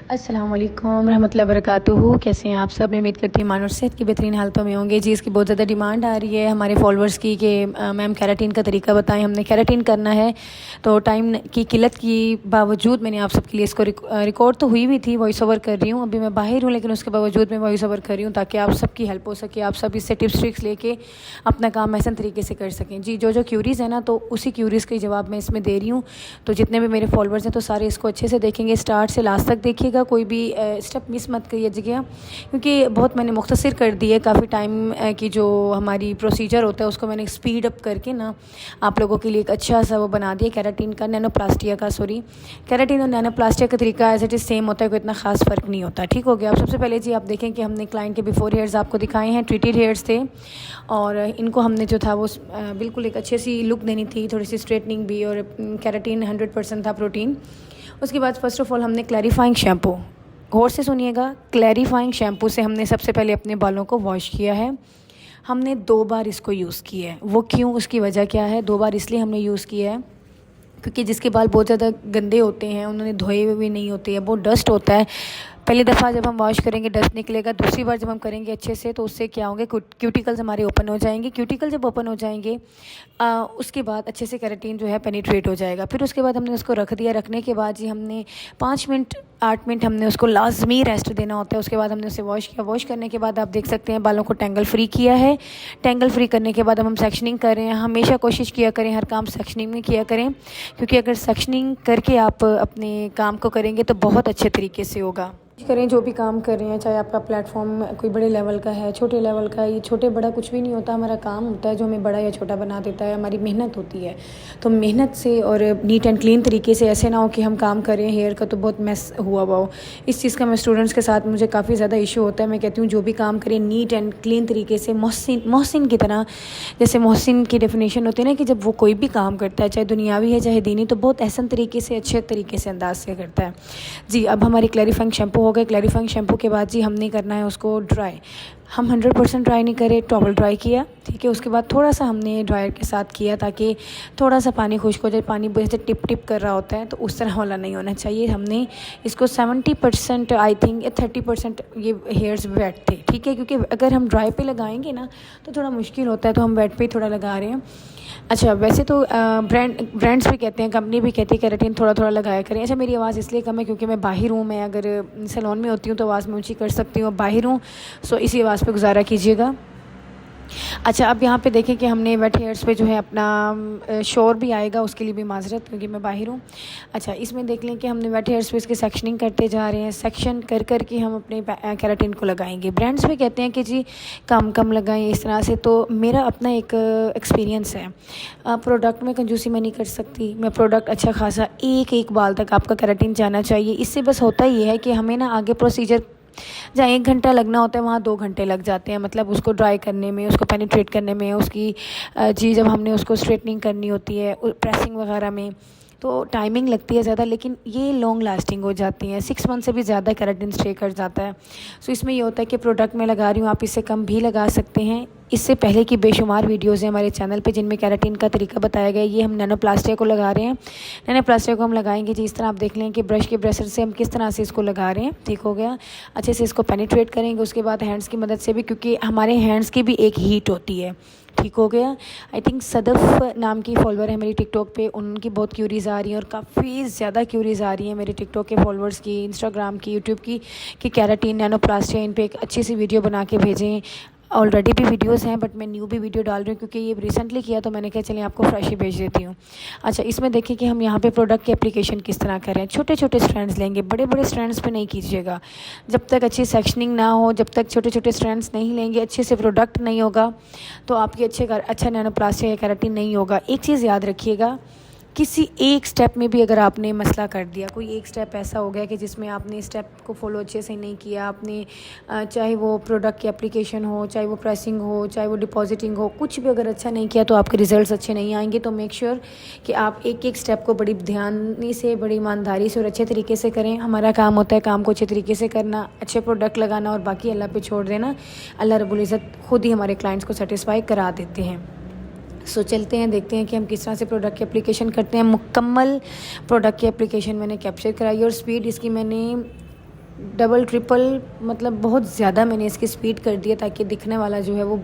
अस्सलाम वालेकुम रहमतुल्लाहि व बरकातुहू। कैसे हैं आप सब? मैं उम्मीद करती हूँ ईमान और सेहत की बेहतरीन हालतों में होंगे जी। इसकी बहुत ज़्यादा डिमांड आ रही है हमारे फॉलोअर्स की कि मैम केराटिन का तरीका बताएं। हमने केराटिन करना है तो टाइम की किल्लत की बावजूद मैंने आप सबके लिए इसको रिकॉर्ड तो हुई भी थी, वॉइस ओवर कर रही हूँ। अभी मैं बाहर हूँ लेकिन उसके बावजूद मैं वॉइस ओवर कर रही हूँ ताकि आप सबकी हेल्प हो सके, आप सब इससे टिप्स ट्रिक्स लेके अपना काम आसान तरीके से कर सकें जी। जो क्यूरीज़ है ना तो उसी क्यूरीज़ के जवाब मैं इसमें दे रही हूँ। तो जितने भी मेरे फॉलोअर्स हैं तो सारे इसको अच्छे से देखेंगे, स्टार्ट से लास्ट तक देखिएगा, कोई भी स्टेप मिस मत करिएगा क्योंकि बहुत मैंने मुख्तसर कर दी है। काफ़ी टाइम की जो हमारी प्रोसीजर होता है उसको मैंने स्पीड अप करके ना आप लोगों के लिए एक अच्छा सा वो बना दिया। केराटिन का नैनोप्लास्टिया का केराटिन और नैनोप्लास्टिया का तरीका एज इट इज़ सेम होता है, कोई इतना खास फ़र्क नहीं होता। ठीक हो गया। अब सबसे पहले जी आप देखें कि हमने क्लाइंट के बिफोर हेयर्स आपको दिखाए हैं, ट्रीटेड हेयर्स थे और इनको हमने जो था वो बिल्कुल एक अच्छी सी लुक देनी थी, थोड़ी सी स्ट्रेटनिंग भी, और केराटिन 100% था प्रोटीन। उसके बाद फ़र्स्ट ऑफ़ ऑल हमने क्लैरिफाइंग शैम्पू, गौर से सुनिएगा, क्लैरिफाइंग शैम्पू से हमने सबसे पहले अपने बालों को वॉश किया है। हमने 2 बार इसको यूज़ किया है। वो क्यों, उसकी वजह क्या है? 2 बार इसलिए हमने यूज़ किया है क्योंकि जिसके बाल बहुत ज़्यादा गंदे होते हैं, उन्होंने धोए हुए नहीं होते हैं, बहुत डस्ट होता है। पहली दफ़ा जब हम वॉश करेंगे डस्ट निकलेगा, दूसरी बार जब हम करेंगे अच्छे से तो उससे क्या होंगे, क्यूटिकल्स हमारे ओपन हो जाएंगे। क्यूटिकल जब ओपन हो जाएंगे उसके बाद अच्छे से केराटिन जो है पेनिट्रेट हो जाएगा। फिर उसके बाद हमने उसको रख दिया। रखने के बाद जी हमने 5 मिनट 8 मिनट हमने उसको लाजमी रेस्ट देना होता है। उसके बाद हमने उसे वॉश किया। वॉश करने के बाद आप देख सकते हैं बालों को टेंगल फ्री किया है। टेंगल फ्री करने के बाद अब हम सेक्शनिंग कर रहे हैं। हमेशा कोशिश किया करें हर काम सेक्शनिंग में किया करें क्योंकि अगर सेक्शनिंग करके आप अपने काम को करेंगे तो बहुत अच्छे तरीके से होगा। करें जो भी काम कर रहे हैं, चाहे आपका प्लेटफॉर्म कोई बड़े लेवल का है, छोटे लेवल का, ये छोटे बड़ा कुछ भी नहीं होता, हमारा काम होता है जो हमें बड़ा या छोटा बना देता है, हमारी मेहनत होती है। तो मेहनत से और नीट एंड क्लीन तरीके से, ऐसे ना हो कि हम काम कर रहे हैं हेयर का तो बहुत मैस हुआ हो। इस चीज़ का मैं स्टूडेंट्स के साथ मुझे काफ़ी ज़्यादा इशू होता है। मैं कहती हूँ जो भी काम करें नीट एंड क्लीन तरीके से, मोहसिन की तरह। जैसे मोहसिन की डेफिनेशन होती है ना कि जब वो कोई भी काम करता है, चाहे दुनियावी है चाहे दीनी, तो बहुत एहसन तरीके से, अच्छे तरीके से, अंदाज से करता है जी। अब हमारी क्लैरिफाइंग शैम्पू हो गए। क्लैरिफाइंग शैम्पू के बाद जी हमने करना है उसको ड्राई। हम 100% ड्राई नहीं करे, टॉवल ड्राई किया, ठीक है। उसके बाद थोड़ा सा हमने ड्रायर के साथ किया ताकि थोड़ा सा पानी खुश्क हो जाए। पानी जैसे टिप टिप कर रहा होता है तो उस तरह वाला नहीं होना चाहिए। हमने इसको 70% आई थिंक या 30% ये हेयर्स वेट थे, ठीक है, क्योंकि अगर हम ड्राई पे लगाएंगे ना तो थोड़ा मुश्किल होता है, तो हम वेट पे ही थोड़ा लगा रहे हैं। अच्छा, वैसे तो ब्रांड्स भी कहते हैं, कंपनी भी कहती है केराटिन थोड़ा थोड़ा लगाया करें। अच्छा, मेरी आवाज़ इसलिए कम है क्योंकि मैं बाहर हूँ। मैं अगर सैलून में होती हूँ तो आवाज़ मैं ऊँची कर सकती हूँ, बाहर हूँ सो इसी आवाज़ पे गुजारा कीजिएगा। अच्छा, अब यहाँ पे देखें कि हमने वेट हेयर्स पे जो है अपना शोर भी आएगा, उसके लिए भी माजरत क्योंकि मैं बाहर हूँ। अच्छा, इसमें देख लें कि हमने वेट हेयर्स पे इसकी सेक्शनिंग करते जा रहे हैं। सेक्शन कर कर के हम अपने केराटिन को लगाएंगे। ब्रांड्स भी कहते हैं कि जी कम कम लगाएं इस तरह से, तो मेरा अपना एक एक्सपीरियंस है। प्रोडक्ट में कंजूसी मैं नहीं कर सकती। मैं प्रोडक्ट अच्छा खासा एक एक बाल तक आपका केराटिन जाना चाहिए। इससे बस होता ये है कि हमें ना आगे प्रोसीजर जहाँ 1 घंटा लगना होता है वहाँ 2 घंटे लग जाते हैं, मतलब उसको ड्राई करने में, उसको पेनिट्रेट करने में, उसकी जी जब हमने उसको स्ट्रेटनिंग करनी होती है, प्रेसिंग वगैरह में, तो टाइमिंग लगती है ज़्यादा, लेकिन ये लॉन्ग लास्टिंग हो जाती हैं। 6 मंथ से भी ज़्यादा केराटिन स्टे कर जाता है। सो इसमें ये होता है कि प्रोडक्ट मैं लगा रही हूँ, आप इससे कम भी लगा सकते हैं। इससे पहले की बेशुमार वीडियोज़ हैं हमारे चैनल पे जिनमें केराटिन का तरीका बताया गया है। ये हम नैनोप्लास्टिया को लगा रहे हैं। नैनोप्लास्टिया को हम लगाएंगे जी इस तरह, आप देख लें कि ब्रश के ब्रशर से हम किस तरह से इसको लगा रहे हैं, ठीक हो गया। अच्छे से इसको पेनिट्रेट करेंगे। उसके बाद हैंड्स की मदद से भी, क्योंकि हमारे हैंड्स की भी एक हीट होती है, ठीक हो गया। आई थिंक सदफ़ नाम की फॉलोअर है मेरी टिकटॉक पे, उनकी बहुत क्यूरीज़ आ रही है और काफ़ी ज़्यादा क्यूरीज़ आ रही है मेरे टिकटॉक के फॉलोअर्स की, इंस्टाग्राम की, यूट्यूब की, कि केराटिन नैनोप्लास्टिया इन पे एक अच्छी सी वीडियो बना के भेजें। ऑलरेडी भी वीडियोस हैं बट मैं न्यू भी वीडियो डाल रही हूँ क्योंकि ये रिसेंटली किया तो मैंने कहा चलिए आपको फ्रेश ही भेज देती हूँ। अच्छा, इसमें देखिए कि हम यहाँ पे प्रोडक्ट की एप्लीकेशन किस तरह करें। छोटे छोटे स्ट्रैंड्स लेंगे, बड़े बड़े स्ट्रैंड्स पे नहीं कीजिएगा। जब तक अच्छी सेक्शनिंग ना हो, जब तक छोटे छोटे स्ट्रैंड्स नहीं लेंगे, अच्छे से प्रोडक्ट नहीं होगा तो आपकी अच्छा नैनोप्लास्टिया या केराटिन नहीं होगा। एक चीज़ याद रखिएगा, किसी एक स्टेप में भी अगर आपने मसला कर दिया, कोई एक स्टेप ऐसा हो गया कि जिसमें आपने स्टेप को फॉलो अच्छे से नहीं किया, आपने चाहे वो प्रोडक्ट की एप्लीकेशन हो, चाहे वो प्रेसिंग हो, चाहे वो डिपॉजिटिंग हो, कुछ भी अगर अच्छा नहीं किया तो आपके रिजल्ट्स अच्छे नहीं आएंगे। तो मेक श्योर कि आप एक एक स्टेप को बड़ी ध्यान से, बड़ी ईमानदारी से और अच्छे तरीके से करें। हमारा काम होता है काम को अच्छे तरीके से करना, अच्छे प्रोडक्ट लगाना और बाकी अल्लाह पे छोड़ देना। अल्लाह रब्बुल इज़्ज़त खुद ही हमारे क्लाइंट्स को सेटिस्फाई करा देते हैं। सो चलते हैं, देखते हैं कि हम किस तरह से प्रोडक्ट की एप्लीकेशन करते हैं। मुकम्मल प्रोडक्ट की एप्लीकेशन मैंने कैप्चर कराई और स्पीड इसकी मैंने डबल ट्रिपल मतलब बहुत ज़्यादा मैंने इसकी स्पीड कर दी है ताकि दिखने वाला जो है वो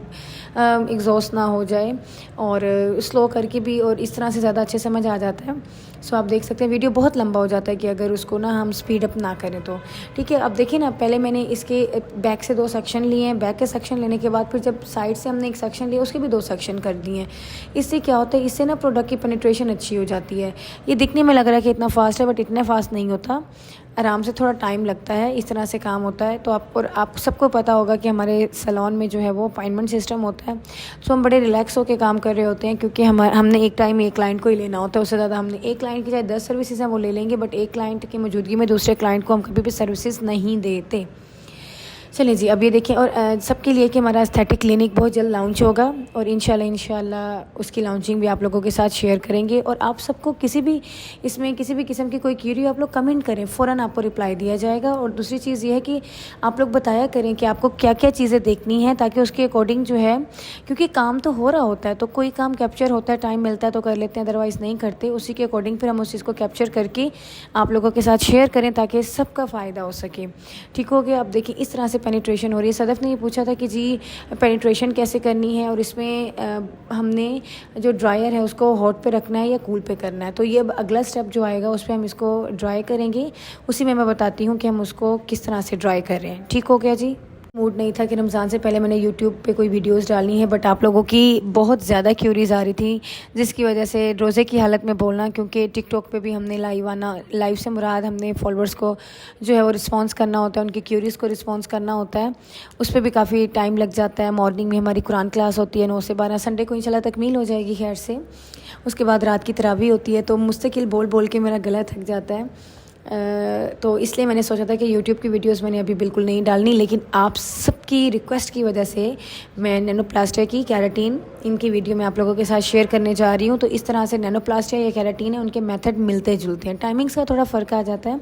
एग्जॉस्ट ना हो जाए, और स्लो करके भी और इस तरह से ज़्यादा अच्छे समझ आ जाता है। सो आप देख सकते हैं वीडियो बहुत लंबा हो जाता है कि अगर उसको ना हम स्पीड अप ना करें तो। ठीक है, अब देखिए ना, पहले मैंने इसके बैक से 2 सेक्शन लिए हैं, बैक के सेक्शन लेने के बाद फिर जब साइड से हमने एक सेक्शन लिया उसके भी 2 सेक्शन कर दिए हैं। इससे क्या होता है, इससे ना प्रोडक्ट की पेनिट्रेशन अच्छी हो जाती है। ये दिखने में लग रहा है कि इतना फास्ट है, बट इतना फास्ट नहीं होता, आराम से थोड़ा टाइम लगता है, इस तरह से काम होता है। तो आप सबको पता होगा कि हमारे सैलून में जो है वो अपॉइंटमेंट सिस्टम होता है, तो हम बड़े रिलैक्स होकर काम कर रहे होते हैं, क्योंकि हमने एक टाइम एक क्लाइंट को ही लेना होता है। उससे ज़्यादा हमने एक क्लाइंट की चाहे 10 सर्विसेज हैं वो ले लेंगे, बट एक क्लाइंट की मौजूदगी में दूसरे क्लाइंट को हम कभी भी सर्विसेज नहीं देते। चलिए जी, अब ये देखिए, और सबके लिए कि हमारा एस्थेटिक क्लिनिक बहुत जल्द लॉन्च होगा, और इंशाल्लाह उसकी लॉन्चिंग भी आप लोगों के साथ शेयर करेंगे। और आप सबको किसी भी किस्म की कोई क्यूरी आप लोग कमेंट करें, फ़ौरन आपको रिप्लाई दिया जाएगा। और दूसरी चीज़ ये है कि आप लोग बताया करें कि आपको क्या क्या चीज़ें देखनी है, ताकि उसके अकॉर्डिंग जो है, क्योंकि काम तो हो रहा होता है, तो कोई काम कैप्चर होता है, टाइम मिलता है तो कर लेते हैं, अदरवाइज़ नहीं करते। उसी के अकॉर्डिंग फिर हम उस चीज़ को कैप्चर करके आप लोगों के साथ शेयर करें ताकि सबका फ़ायदा हो सके। ठीक हो गया। अब देखिए इस तरह से पेनिट्रेशन हो रही है। सदफ ने ये पूछा था कि जी पेनिट्रेशन कैसे करनी है, और इसमें हमने जो ड्रायर है उसको हॉट पे रखना है या कूल पे करना है। तो ये अब अगला स्टेप जो आएगा उस पर हम इसको ड्राई करेंगे, उसी में मैं बताती हूँ कि हम उसको किस तरह से ड्राई कर रहे हैं। ठीक हो गया जी। मूड नहीं था कि रमज़ान से पहले मैंने यूट्यूब पे कोई वीडियोस डालनी है, बट आप लोगों की बहुत ज़्यादा क्यूरीज आ रही थी, जिसकी वजह से रोज़े की हालत में बोलना, क्योंकि टिकटॉक पे भी हमने लाइव से मुराद हमने फॉलोअर्स को जो है वो रिस्पांस करना होता है, उनकी क्यूरीज़ को रिस्पांस करना होता है, उस पर भी काफ़ी टाइम लग जाता है। मॉर्निंग में हमारी कुरान क्लास होती है 9 से 12, संडे को इंशाल्लाह तकमील हो जाएगी खैर से। उसके बाद रात की तरावी होती है, तो मुस्तकिल बोल बोल के मेरा गला थक जाता है। तो इसलिए मैंने सोचा था कि यूट्यूब की वीडियोस मैंने अभी बिल्कुल नहीं डालनी, लेकिन आप सबकी रिक्वेस्ट की वजह से मैं नैनोप्लास्टिया की केराटिन इनकी वीडियो मैं आप लोगों के साथ शेयर करने जा रही हूँ। तो इस तरह से नैनोप्लास्टिया या केराटिन है, उनके मेथड मिलते जुलते हैं, टाइमिंग्स का थोड़ा फ़र्क आ जाता है।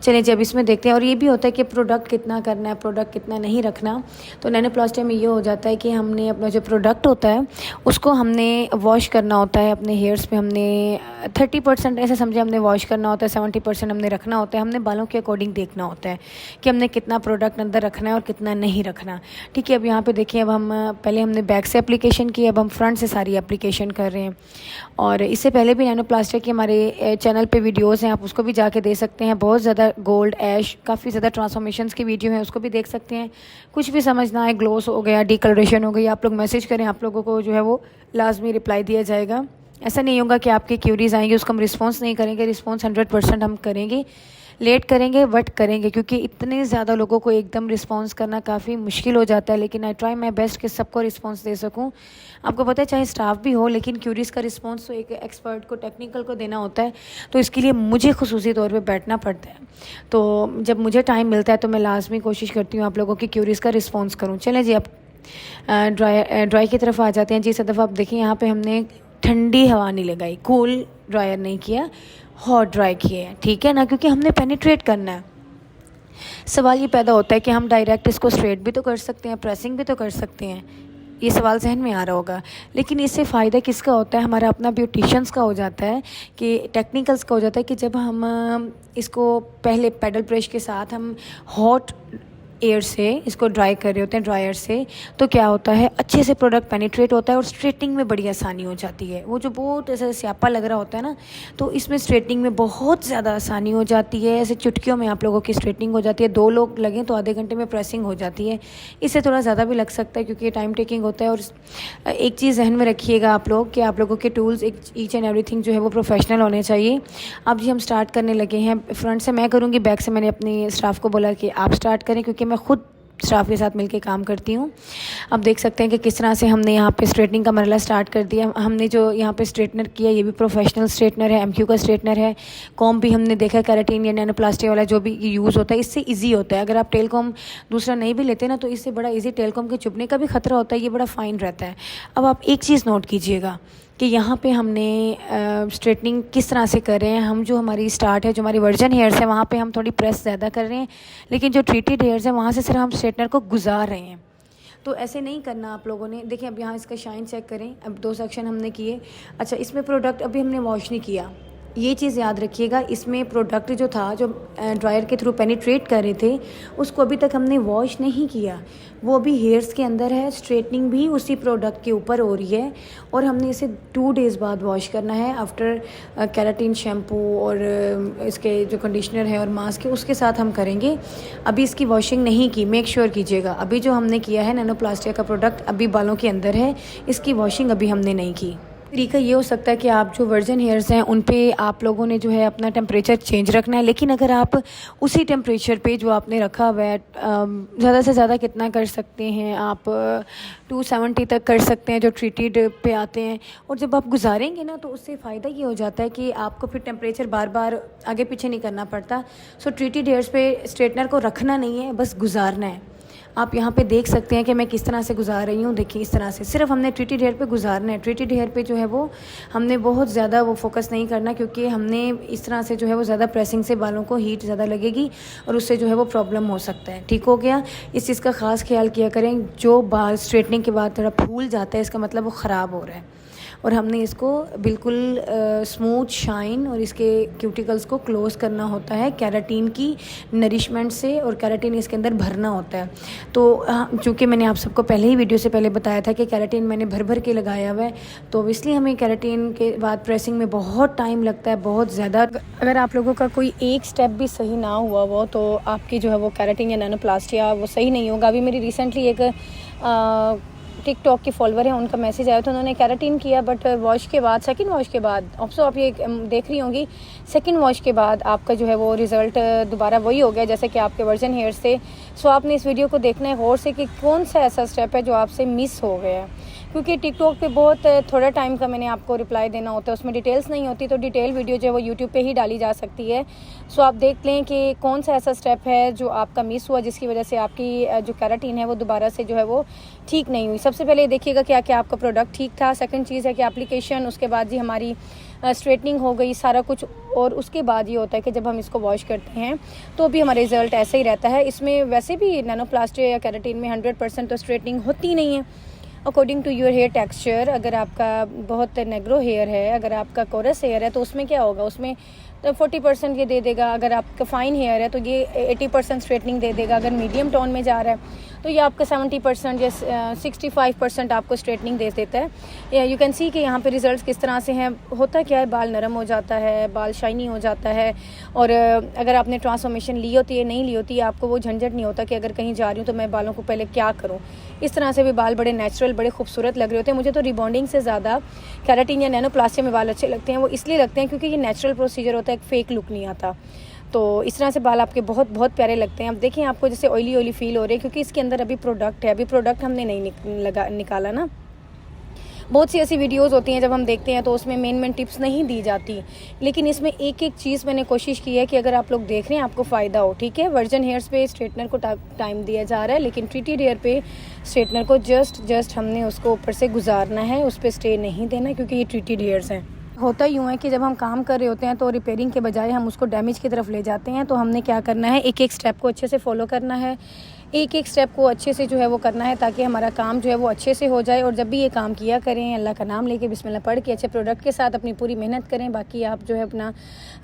चलिए जब इसमें देखते हैं, और ये भी होता है कि प्रोडक्ट कितना करना है, प्रोडक्ट कितना नहीं रखना। तो नैनोप्लास्टिया में ये हो जाता है कि हमने अपना जो प्रोडक्ट होता है उसको हमने वॉश करना होता है, अपने हेयर्स पे हमने 30% ऐसे समझे हमने वॉश करना होता है, 70% हमने रखना होता है। हमने बालों के अकॉर्डिंग देखना होता है कि हमने कितना प्रोडक्ट अंदर रखना है और कितना नहीं रखना। ठीक है, अब यहाँ पे देखिए, अब हम पहले हमने बैक से एप्लीकेशन की, अब हम फ्रंट से सारी एप्लीकेशन कर रहे हैं। और इससे पहले भी नैनोप्लास्टिक के हमारे चैनल पे वीडियोस हैं, आप उसको भी जाके देख सकते हैं। बहुत ज़्यादा गोल्ड ऐश काफ़ी ज़्यादा ट्रांसफॉर्मेशंस की वीडियो है, उसको भी देख सकते हैं। कुछ भी समझना है, ग्लोस हो गया, डीकलरेशन हो गई, आप लोग मैसेज करें, आप लोगों को जो है वो लाजमी रिप्लाई दिया जाएगा। ऐसा नहीं होगा कि आपकी क्यूरीज आएंगी उसको हम रिस्पॉन्स नहीं करेंगे, रिस्पॉन्स 100% हम करेंगे। लेट करेंगे बट करेंगे, क्योंकि इतने ज़्यादा लोगों को एकदम रिस्पॉन्स करना काफ़ी मुश्किल हो जाता है। लेकिन आई ट्राई माई बेस्ट कि सबको रिस्पॉन्स दे सकूं। आपको पता है चाहे स्टाफ भी हो, लेकिन क्यूरीज का रिस्पॉन्स तो एक एक्सपर्ट को, टेक्निकल को देना होता है, तो इसके लिए मुझे खुसूसी तौर पे बैठना पड़ता है। तो जब मुझे टाइम मिलता है तो मैं लाजमी कोशिश करती हूँ आप लोगों की क्यूरीज का रिस्पॉन्स करूँ। चलें जी, अब ड्राई की तरफ आ जाते हैं जी। सदफ आप देखिए, यहाँ पर हमने ठंडी हवा नहीं लगाई, कूल ड्रायर नहीं किया, हॉट ड्राई किए हैं। ठीक है ना, क्योंकि हमने पेनिट्रेट करना है। सवाल ये पैदा होता है कि हम डायरेक्ट इसको स्ट्रेट भी तो कर सकते हैं, प्रेसिंग भी तो कर सकते हैं, ये सवाल जहन में आ रहा होगा। लेकिन इससे फ़ायदा किसका होता है, हमारा अपना ब्यूटिशियंस का हो जाता है, कि टेक्निकल्स का हो जाता है, कि जब हम इसको पहले पेडल ब्रश के साथ हम हॉट एयर से इसको ड्राई कर रहे होते हैं, ड्रायर से, तो क्या होता है अच्छे से प्रोडक्ट पेनिट्रेट होता है और स्ट्रेटनिंग में बड़ी आसानी हो जाती है। वो जो बहुत ऐसा स्यापा लग रहा होता है ना, तो इसमें स्ट्रेटनिंग में बहुत ज़्यादा आसानी हो जाती है। ऐसे चुटकियों में आप लोगों की स्ट्रेटनिंग हो जाती है। 2 लोग लगें तो आधे घंटे में प्रेसिंग हो जाती है। इससे थोड़ा ज़्यादा भी लग सकता है क्योंकि ये टाइम टेकिंग होता है। और एक चीज़ जहन में रखिएगा आप लोग कि आप लोगों के टूल्स ईच एंड एवरीथिंग जो है वो प्रोफेशनल होने चाहिए। अब जी हम स्टार्ट करने लगे हैं। फ्रंट से मैं करूँगी, बैक से मैंने अपनी स्टाफ को बोला कि आप स्टार्ट करें, क्योंकि मैं खुद स्टाफ के साथ मिलके काम करती हूँ। अब देख सकते हैं कि किस तरह से हमने यहाँ पे स्ट्रेटनिंग का मरला स्टार्ट कर दिया। हमने जो यहाँ पे स्ट्रेटनर किया, ये भी प्रोफेशनल स्ट्रेटनर है, एमक्यू का स्ट्रेटनर है। कॉम भी हमने देखा केराटिन या नैनोप्लास्टिक वाला जो भी यूज़ होता है, इससे इजी होता है। अगर आप टेल कॉम दूसरा नहीं भी लेते ना, तो इससे बड़ा इजी, टेल कॉम के चुभने का भी खतरा होता है, ये बड़ा फाइन रहता है। अब आप एक चीज़ नोट कीजिएगा कि यहाँ पे हमने स्ट्रेटनिंग किस तरह से कर रहे हैं। हम जो हमारी स्टार्ट है, जो हमारी वर्जन हेयर्स है, वहाँ पे हम थोड़ी प्रेस ज़्यादा कर रहे हैं, लेकिन जो ट्रीटेड हेयर्स है वहाँ से सिर्फ हम स्ट्रेटनर को गुजार रहे हैं। तो ऐसे नहीं करना आप लोगों ने। देखिए अब यहाँ इसका शाइन चेक करें। अब 2 सेक्शन हमने किए। अच्छा, इसमें प्रोडक्ट अभी हमने वॉश नहीं किया, ये चीज़ याद रखिएगा, इसमें प्रोडक्ट जो था, जो ड्रायर के थ्रू पेनिट्रेट कर रहे थे, उसको अभी तक हमने वॉश नहीं किया, वो अभी हेयर्स के अंदर है। स्ट्रेटनिंग भी उसी प्रोडक्ट के ऊपर हो रही है और हमने इसे 2 डेज़ बाद वॉश करना है आफ्टर केराटिन शैम्पू और इसके जो कंडीशनर है और मास्क है उसके साथ हम करेंगे। अभी इसकी वॉशिंग नहीं की, मेक श्योर कीजिएगा। अभी जो हमने किया है नैनोप्लास्टिया का प्रोडक्ट अभी बालों के अंदर है, इसकी वॉशिंग अभी हमने नहीं की। तरीका ये हो सकता है कि आप जो वर्जन हेयर्स हैं उन पे आप लोगों ने जो है अपना टेम्परेचर चेंज रखना है, लेकिन अगर आप उसी टेम्परेचर पे जो आपने रखा हुआ है, ज़्यादा से ज़्यादा कितना कर सकते हैं आप, 270 तक कर सकते हैं जो ट्रीटेड पे आते हैं। और जब आप गुजारेंगे ना तो उससे फ़ायदा ये हो जाता है कि आपको फिर टेम्परेचर बार बार आगे पीछे नहीं करना पड़ता। सो ट्रीटेड हेयर्स पे स्ट्रेटनर को रखना नहीं है, बस गुजारना है। आप यहाँ पे देख सकते हैं कि मैं किस तरह से गुजार रही हूँ। देखिए इस तरह से सिर्फ हमने ट्रीटेड हेयर पे गुजारना है। ट्रीटेड हेयर पे जो है वो हमने बहुत ज़्यादा वो फोकस नहीं करना, क्योंकि हमने इस तरह से जो है वो ज़्यादा प्रेसिंग से बालों को हीट ज़्यादा लगेगी और उससे जो है वो प्रॉब्लम हो सकता है। ठीक हो गया। इस चीज़ का ख़ास ख्याल किया करें। जो बाल स्ट्रेटनिंग के बाद थोड़ा फूल जाता है, इसका मतलब वो ख़राब हो रहा है और हमने इसको बिल्कुल स्मूथ शाइन और इसके क्यूटिकल्स को क्लोज़ करना होता है केराटिन की नरिशमेंट से, और केराटिन इसके अंदर भरना होता है। तो चूँकि मैंने आप सबको पहले ही वीडियो से पहले बताया था कि केराटिन मैंने भर भर के लगाया हुआ है, तो इसलिए हमें केराटिन के बाद प्रेसिंग में बहुत टाइम लगता है, बहुत ज़्यादा। अगर आप लोगों का कोई एक स्टेप भी सही ना हुआ वो, तो आपकी जो है वो केराटिन या नैनोप्लास्टिया वो सही नहीं होगा। अभी मेरी रिसेंटली एक टिकटॉक के फॉलोवर हैं, उनका मैसेज आया था, उन्होंने केराटिन किया बट वॉश के बाद, सेकंड वॉश के बाद, ऑप्सो आप ये देख रही होंगी, सेकंड वॉश के बाद आपका जो है वो रिज़ल्ट दोबारा वही हो गया जैसे कि आपके वर्जन हेयर्स थे। सो आपने इस वीडियो को देखना है गौर से कि कौन सा ऐसा स्टेप है जो आपसे मिस हो गया है, क्योंकि टिकटॉक पे बहुत थोड़ा टाइम का मैंने आपको रिप्लाई देना होता है, उसमें डिटेल्स नहीं होती, तो डिटेल वीडियो जो है वो यूट्यूब पे ही डाली जा सकती है। सो आप देख लें कि कौन सा ऐसा स्टेप है जो आपका मिस हुआ जिसकी वजह से आपकी जो केराटिन है वो दोबारा से जो है वो ठीक नहीं हुई। सबसे पहले देखिएगा क्या क्या आपका प्रोडक्ट ठीक था। सेकंड चीज़ है कि एप्लीकेशन, उसके बाद जी हमारी स्ट्रेटनिंग हो गई, सारा कुछ। और उसके बाद ये होता है कि जब हम इसको वॉश करते हैं तो भी हमारा रिज़ल्ट ऐसे ही रहता है। इसमें वैसे भी नैनोप्लास्टिया या केराटिन में 100% तो स्ट्रेटनिंग होती नहीं है according to your hair texture. अगर आपका बहुत नेग्रो हेयर है, अगर आपका कोरस हेयर है, तो उसमें क्या होगा, उसमें तो 40% ये दे देगा। अगर आपका फ़ाइन हेयर है तो ये 80% स्ट्रेटनिंग दे देगा। अगर मीडियम टोन में जा रहा है तो ये आपका 70% या 65% आपको स्ट्रेटनिंग दे देता है। यू कैन सी कि यहाँ पे रिजल्ट्स किस तरह से हैं। होता क्या है, बाल नरम हो जाता है, बाल शाइनी हो जाता है। और अगर आपने ट्रांसफॉर्मेशन ली होती है, नहीं ली होती है, आपको वो झंझट नहीं होता कि अगर कहीं जा रही हूँ तो मैं बालों को पहले क्या करूँ। इस तरह से भी बाल बड़े नेचुरल, बड़े खूबसूरत लग रहे होते हैं। मुझे तो रिबॉन्डिंग से ज़्यादा केराटिन या नैनोप्लास्टिया में बाल अच्छे लगते हैं। वो इसलिए लगते हैं क्योंकि ये नेचुरल प्रोसीजर होता है, एक फेक लुक नहीं आता। तो इस तरह से बाल आपके बहुत बहुत प्यारे लगते हैं। अब देखिए आपको जैसे ऑयली ऑयली फील हो रहे हैं, क्योंकि इसके अंदर अभी प्रोडक्ट है, अभी प्रोडक्ट हमने नहीं निकाला ना। बहुत सी ऐसी वीडियोस होती हैं जब हम देखते हैं तो उसमें मेन टिप्स नहीं दी जाती, लेकिन इसमें एक एक चीज़ मैंने कोशिश की है कि अगर आप लोग देख रहे हैं आपको फ़ायदा हो। ठीक है, वर्जन हेयर्स पे स्ट्रेटनर को टाइम दिया जा रहा है, लेकिन ट्रीटेड हेयर पे स्ट्रेटनर को जस्ट हमने उसको ऊपर से गुजारना है, उस पर स्टे नहीं देना, क्योंकि ये ट्रीटेड हेयर्स हैं। होता यूँ है कि जब हम काम कर रहे होते हैं तो रिपेयरिंग के बजाय हम उसको डैमेज की तरफ ले जाते हैं। तो हमने क्या करना है, एक एक स्टेप को अच्छे से फॉलो करना है, एक एक स्टेप को अच्छे से जो है वो करना है, ताकि हमारा काम जो है वो अच्छे से हो जाए। और जब भी ये काम किया करें, अल्लाह का नाम लेके बिस्मिल्लाह पढ़ के अच्छे प्रोडक्ट के साथ अपनी पूरी मेहनत करें। बाकी आप जो है अपना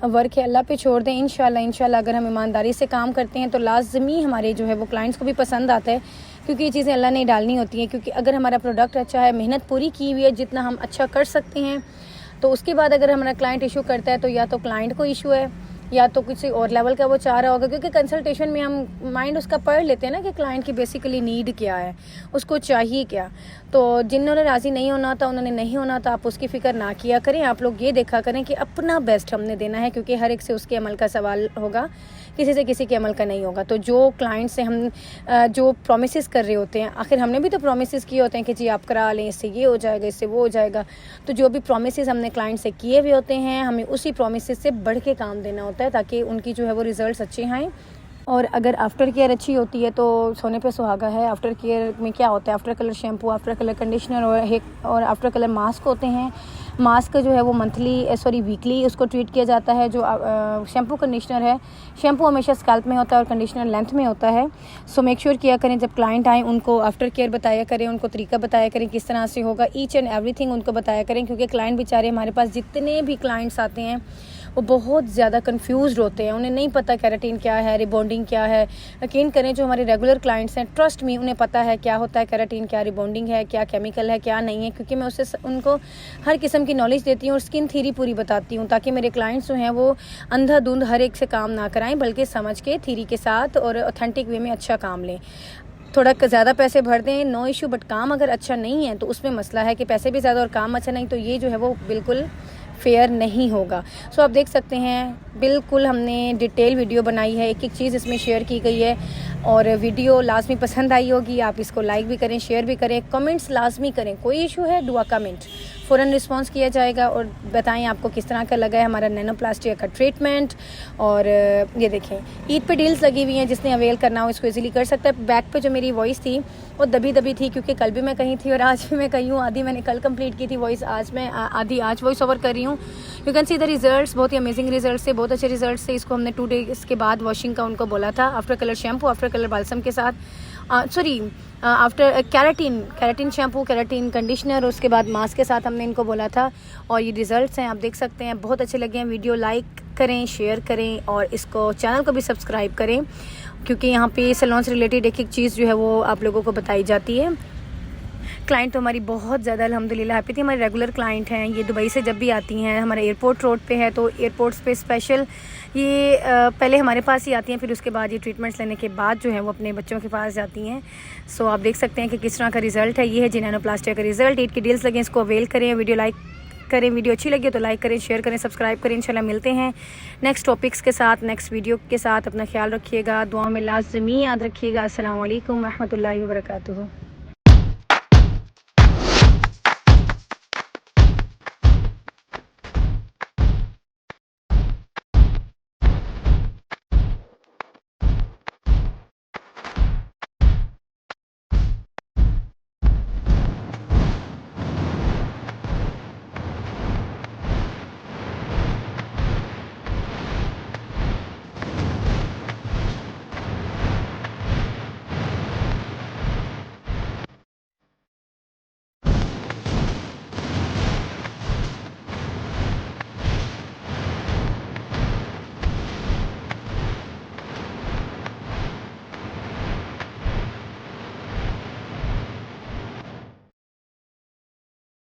वर्क है अल्लाह पे छोड़ दें। इंशाल्लाह अगर हम ईमानदारी से काम करते हैं तो लाजमी हमारे जो है वो क्लाइंट्स को भी पसंद आता है, क्योंकि ये चीज़ें अल्लाह ने डालनी होती हैं। क्योंकि अगर हमारा प्रोडक्ट अच्छा है, मेहनत पूरी की हुई है, जितना हम अच्छा कर सकते हैं, तो उसके बाद अगर हमारा क्लाइंट इशू करता है तो या तो क्लाइंट को इशू है या तो किसी और लेवल का वो चाह रहा होगा। क्योंकि कंसल्टेशन में हम माइंड उसका पढ़ लेते हैं ना कि क्लाइंट की बेसिकली नीड क्या है, उसको चाहिए क्या। तो जिन्होंने राज़ी नहीं होना था, उन्होंने नहीं होना था, आप उसकी फ़िक्र ना किया करें। आप लोग ये देखा करें कि अपना बेस्ट हमने देना है, क्योंकि हर एक से उसके अमल का सवाल होगा, किसी से किसी के अमल का नहीं होगा। तो जो क्लाइंट से हम जो प्रोमिस कर रहे होते हैं, आखिर हमने भी तो प्रोमिस किए होते हैं कि जी आप करा लें, इससे ये हो जाएगा, इससे वो हो जाएगा। तो जो भी प्रोमिस हमने क्लाइंट से किए हुए होते हैं, हमें उसी प्रोमिस से बढ़ के काम देना होता है, ताकि उनकी जो है वो रिज़ल्ट्स अच्छे आएँ। और अगर आफ्टर केयर अच्छी होती है तो सोने पे सुहागा है। आफ्टर केयर में क्या होता है, after colour shampoo, after colour conditioner और आफ्टर कलर मास्क होते हैं। मास्क जो है वो वीकली उसको ट्रीट किया जाता है। जो शैम्पू कंडीशनर है, शैम्पू हमेशा स्कैल्प में होता है और कंडीशनर लेंथ में होता है। सो मेक श्योर किया करें जब क्लाइंट आए उनको आफ्टर केयर बताया करें, उनको तरीका बताया करें किस तरह से होगा, ईच एंड एवरीथिंग उनको बताया करें। क्योंकि क्लाइंट बेचारे, हमारे पास जितने भी क्लाइंट्स आते हैं वो बहुत ज़्यादा कंफ्यूज्ड होते हैं, उन्हें नहीं पता केराटिन क्या है, रिबॉन्डिंग क्या है। यकीन करें जो हमारे रेगुलर क्लाइंट्स हैं, ट्रस्ट मी, उन्हें पता है क्या होता है केराटिन, क्या रिबॉन्डिंग है, क्या केमिकल है, क्या नहीं है, क्योंकि मैं उससे उनको हर किस्म की नॉलेज देती हूँ और स्किन थ्योरी पूरी बताती हूँ, ताकि मेरे क्लाइंट्स जो हैं वो अंधाधुंध हर एक से काम ना कराएं, बल्कि समझ के थ्योरी के साथ और ऑथेंटिक वे में अच्छा काम लें। थोड़ा ज़्यादा पैसे भर दें, नो इशू, बट काम अगर अच्छा नहीं है तो उसमें मसला है कि पैसे भी ज़्यादा और काम अच्छा नहीं, तो ये जो है वो बिल्कुल फेयर नहीं होगा। सो आप देख सकते हैं बिल्कुल हमने डिटेल वीडियो बनाई है, एक एक चीज़ इसमें शेयर की गई है और वीडियो लाजमी पसंद आई होगी। आप इसको लाइक भी करें, शेयर भी करें, कमेंट्स लाजमी करें, कोई इशू है डू अ कमेंट, फ़ौरन रिस्पांस किया जाएगा और बताएं आपको किस तरह का लगा है हमारा नैनोप्लास्टिक का ट्रीटमेंट। और ये देखें ईद पे डील्स लगी हुई हैं, जिसने अवेल करना हो इसको इजीली कर सकता है। बैक पे जो मेरी वॉइस थी वो दबी दबी थी, क्योंकि कल भी मैं कहीं थी और आज भी मैं कहीं हूँ। आधी मैंने कल कंप्लीट की थी वॉइस, आज मैं आधी आज वॉइस ओवर कर रही हूँ। You can see the results, बहुत ही अमेजिंग रिजल्ट्स थे, बहुत अच्छे रिजल्ट्स थे। इसको हमने 2 डेज़ के बाद वॉशिंग का उनको बोला था, after colour shampoo, after colour balsam के साथ, after keratin shampoo, keratin conditioner, उसके बाद मास्क के साथ हमने इनको बोला था। और ये रिजल्ट्स हैं, आप देख सकते हैं, बहुत अच्छे लगे हैं। वीडियो लाइक करें, शेयर करें और इसको चैनल को भी सब्सक्राइब करें, क्योंकि यहाँ पे सैलून से रिलेटेड एक एक चीज़ जो है वो आप लोगों को बताई जाती है। क्लाइंट तो हमारी बहुत ज़्यादा अल्हम्दुलिल्लाह हैप्पी थी, हमारे रेगुलर क्लाइंट हैं। ये दुबई से जब भी आती हैं, हमारा एयरपोर्ट रोड पे है, तो एयरपोर्ट्स पे स्पेशल ये पहले हमारे पास ही आती हैं, फिर उसके बाद ये ट्रीटमेंट्स लेने के बाद जो है वो अपने बच्चों के पास जाती हैं। सो आप देख सकते हैं कि किस तरह का रिज़ल्ट है। ये है जी नैनोप्लास्टिक का रिज़ल्ट। ईद की डील्स लगे, इसको अवेल करें, वीडियो लाइक करें, वीडियो अच्छी लगी तो लाइक करें, शेयर करें, सब्सक्राइब करें। इंशाल्लाह मिलते हैं नेक्स्ट टॉपिक्स के साथ, नेक्स्ट वीडियो के साथ। अपना ख्याल रखिएगा, दुआ में लाज़मी याद रखिएगा। अस्सलाम वालेकुम रहमतुल्लाहि व बरकातुहू।